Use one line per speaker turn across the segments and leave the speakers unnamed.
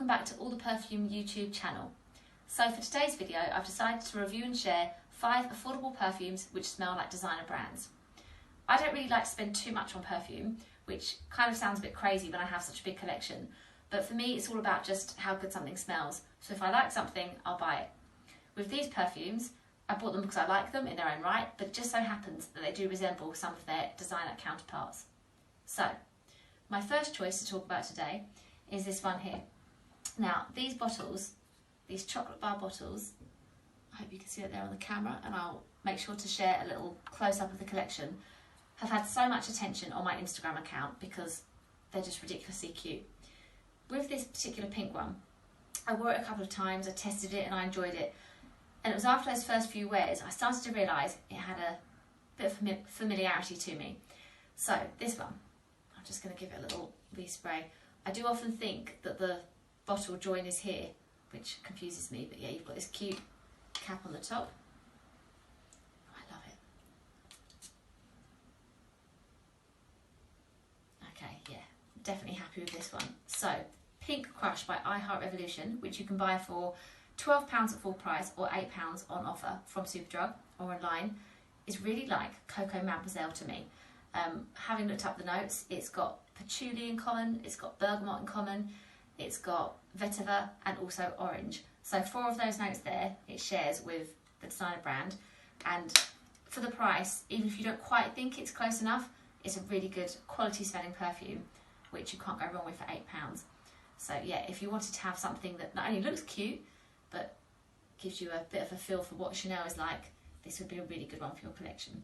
welcome back to All the Perfume YouTube channel. So for today's video I've decided to review and share 5 affordable perfumes which smell like designer brands. I don't really like to spend too much on perfume, which kind of sounds a bit crazy when I have such a big collection, but for me it's all about just how good something smells. So if I like something, I'll buy it. With these perfumes, I bought them because I like them in their own right, but it just so happens that they do resemble some of their designer counterparts. So, my first choice to talk about today is this one here. Now, these bottles, these chocolate bar bottles, I hope you can see it there on the camera, and I'll make sure to share a little close-up of the collection, have had so much attention on my Instagram account because they're just ridiculously cute. With this particular pink one, I wore it a couple of times, I tested it and I enjoyed it. And it was after those first few wears I started to realise it had a bit of familiarity to me. So this one, I'm just going to give it a little respray. I do often think that the bottle join is here, which confuses me, but yeah, you've got this cute cap on the top. I love it. Okay, yeah, definitely happy with this one. So, Pink Crush by I Heart Revolution, which you can buy for £12 at full price or £8 on offer from Superdrug or online, is really like Coco Mademoiselle to me. Having looked up the notes, it's got patchouli in common, it's got bergamot in common, it's got vetiver and also orange. So 4 of those notes there it shares with the designer brand, and for the price, even if you don't quite think it's close enough, it's a really good quality smelling perfume which you can't go wrong with for £8. So yeah, if you wanted to have something that not only looks cute but gives you a bit of a feel for what Chanel is like, this would be a really good one for your collection.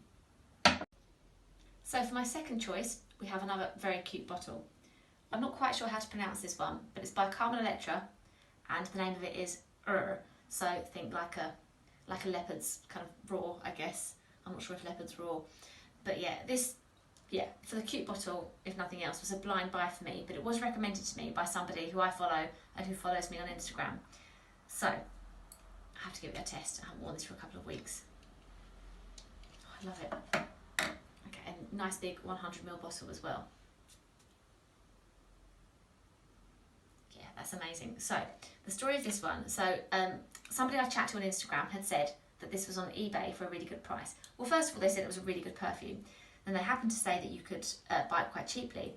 So for my second choice, we have another very cute bottle. I'm not quite sure how to pronounce this one, but it's by Carmen Electra, and the name of it is So think like a leopard's kind of roar, I guess. I'm not sure if leopards roar, but yeah, this, yeah, for the cute bottle, if nothing else, was a blind buy for me, but it was recommended to me by somebody who I follow and who follows me on Instagram. So I have to give it a test. I haven't worn this for a couple of weeks. Oh, I love it. Okay, and nice big 100ml bottle as well. Yeah, that's amazing. So the story of this one. So somebody I chatted to on Instagram had said that this was on eBay for a really good price. Well, first of all, they said it was a really good perfume. Then they happened to say that you could buy it quite cheaply.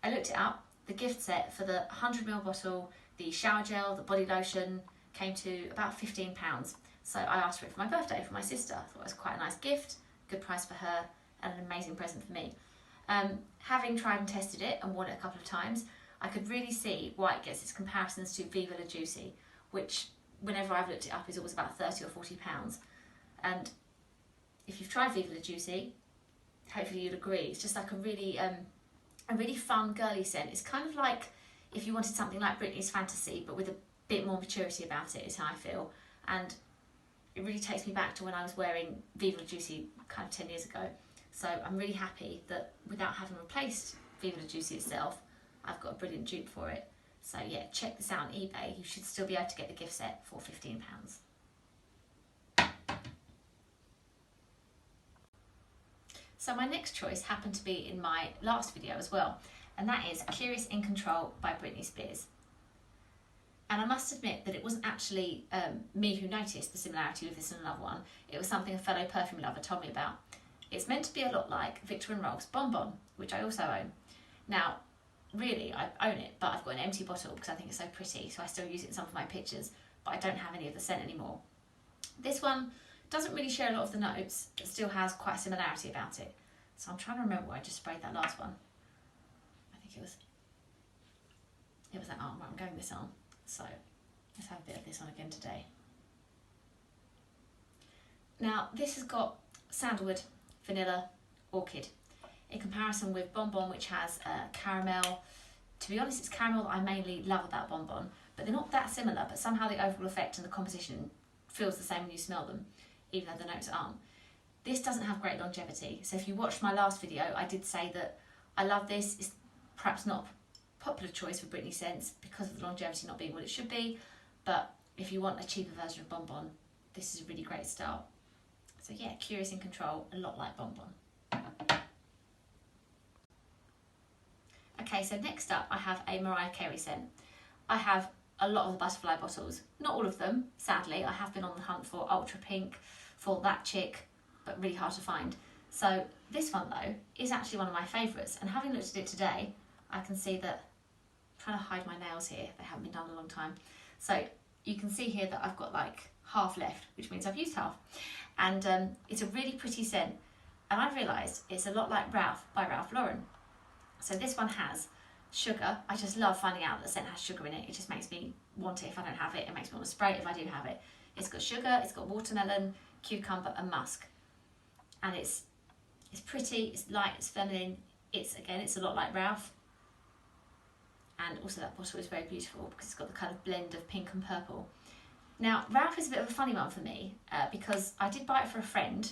I looked it up. The gift set for the 100ml bottle, the shower gel, the body lotion, came to about £15. So I asked for it for my birthday for my sister. I thought it was quite a nice gift, good price for her, and an amazing present for me. Having tried and tested it and worn it a couple of times, I could really see why it gets its comparisons to Viva La Juicy, which whenever I've looked it up is always about £30 or £40. And if you've tried Viva La Juicy, hopefully you'll agree, it's just like a really fun girly scent. It's kind of like if you wanted something like Britney's Fantasy but with a bit more maturity about it, is how I feel. And it really takes me back to when I was wearing Viva La Juicy kind of 10 years ago. So I'm really happy that without having replaced Viva La Juicy itself, I've got a brilliant dupe for it. So yeah, check this out on eBay. You should still be able to get the gift set for £15. So my next choice happened to be in my last video as well, and that is Curious in Control by Britney Spears. And I must admit that it wasn't actually me who noticed the similarity with this and another one. It was something a fellow perfume lover told me about. It's meant to be a lot like Viktor & Rolf's Bon Bon, which I also own. Now, really, I own it, but I've got an empty bottle because I think it's so pretty, so I still use it in some of my pictures, but I don't have any of the scent anymore. This one doesn't really share a lot of the notes, but still has quite a similarity about it. So I'm trying to remember where I just sprayed that last one. I think it was that arm, right, I'm going this arm. So let's have a bit of this on again today. Now this has got sandalwood, vanilla, orchid. In comparison with Bon Bon, which has caramel. To be honest, it's caramel that I mainly love about Bon Bon, but they're not that similar, but somehow the overall effect and the composition feels the same when you smell them, even though the notes aren't. This doesn't have great longevity, so if you watched my last video, I did say that I love this. It's perhaps not a popular choice for Britney scents because of the longevity not being what it should be, but if you want a cheaper version of Bon Bon, this is a really great start. So yeah, Curious in Control, a lot like Bon Bon. Okay, so next up I have a Mariah Carey scent. I have a lot of the butterfly bottles. Not all of them, sadly. I have been on the hunt for ultra pink, for that chick, but really hard to find. So this one though is actually one of my favourites, and having looked at it today, I can see that I'm trying to hide my nails here, they haven't been done in a long time. So you can see here that I've got like half left, which means I've used half. And it's a really pretty scent. And I've realised it's a lot like Ralph by Ralph Lauren. So this one has sugar. I just love finding out that the scent has sugar in it. It just makes me want it if I don't have it. It makes me want to spray it if I do have it. It's got sugar, it's got watermelon, cucumber and musk. And it's pretty, it's light, it's feminine. It's a lot like Ralph. And also that bottle is very beautiful because it's got the kind of blend of pink and purple. Now, Ralph is a bit of a funny one for me because I did buy it for a friend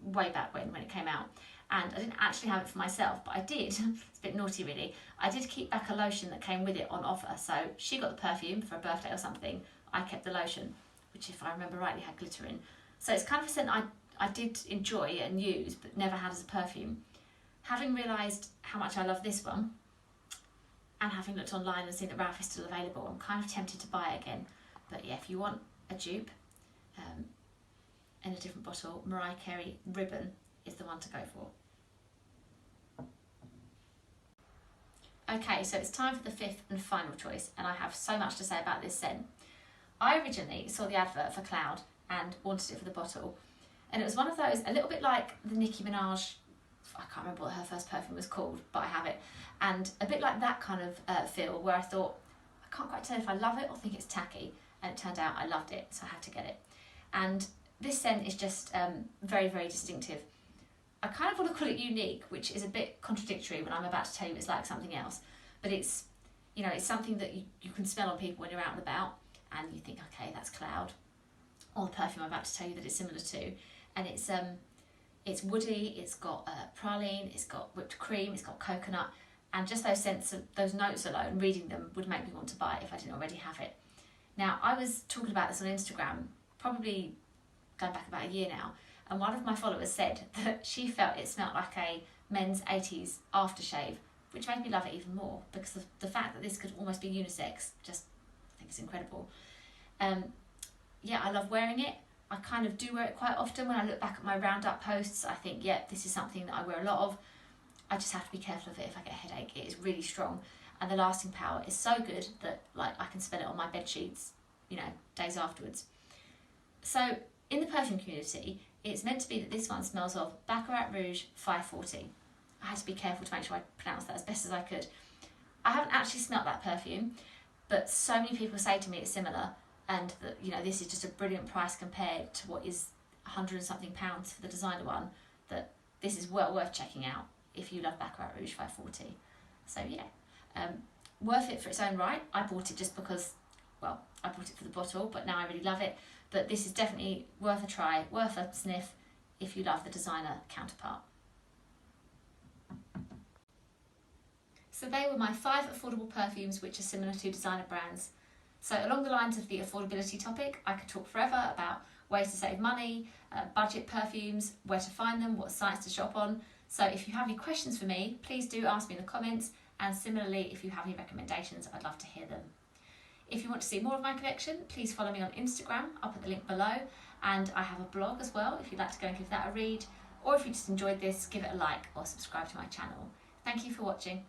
way back when it came out, and I didn't actually have it for myself, but I did, it's a bit naughty really, I did keep back a lotion that came with it on offer. So she got the perfume for a birthday or something, I kept the lotion, which if I remember rightly had glitter in. So it's kind of a scent I did enjoy and use, but never had as a perfume. Having realised how much I love this one, and having looked online and seen that Ralph is still available, I'm kind of tempted to buy it again. But yeah, if you want a dupe in a different bottle, Mariah Carey Ribbon is the one to go for. Okay, so it's time for the fifth and final choice, and I have so much to say about this scent. I originally saw the advert for Cloud and wanted it for the bottle, and it was one of those, a little bit like the Nicki Minaj, I can't remember what her first perfume was called, but I have it, and a bit like that kind of feel where I thought, I can't quite tell if I love it or think it's tacky, and it turned out I loved it, so I had to get it. And this scent is just very, very distinctive. I kind of want to call it unique, which is a bit contradictory when I'm about to tell you it's like something else, but it's, you know, it's something that you can smell on people when you're out and about, and you think, okay, that's Cloud, or the perfume I'm about to tell you that it's similar to. And it's woody, it's got praline, it's got whipped cream, it's got coconut, and just those notes alone, reading them would make me want to buy it if I didn't already have it. Now, I was talking about this on Instagram, probably going back about a year now, and one of my followers said that she felt it smelled like a men's 80s aftershave, which made me love it even more, because of the fact that this could almost be unisex, just, I think it's incredible. Yeah, I love wearing it. I kind of do wear it quite often. When I look back at my roundup posts, I think, yeah, this is something that I wear a lot of. I just have to be careful of it if I get a headache. It is really strong, and the lasting power is so good that like I can smell it on my bed sheets, you know, days afterwards. So in the perfume community, it's meant to be that this one smells of Baccarat Rouge 540. I had to be careful to make sure I pronounced that as best as I could. I haven't actually smelt that perfume, but so many people say to me it's similar, and that, you know, this is just a brilliant price compared to what is £100 and something for the designer one, that this is well worth checking out if you love Baccarat Rouge 540. So yeah, worth it for its own right. I bought it just because, well, I bought it for the bottle, but now I really love it. But this is definitely worth a try, worth a sniff if you love the designer counterpart. So they were my 5 affordable perfumes which are similar to designer brands. So along the lines of the affordability topic, I could talk forever about ways to save money, budget perfumes, where to find them, what sites to shop on. So if you have any questions for me, please do ask me in the comments, and similarly, if you have any recommendations, I'd love to hear them. If you want to see more of my collection, please follow me on Instagram, I'll put the link below, and I have a blog as well if you'd like to go and give that a read, or if you just enjoyed this, give it a like or subscribe to my channel. Thank you for watching.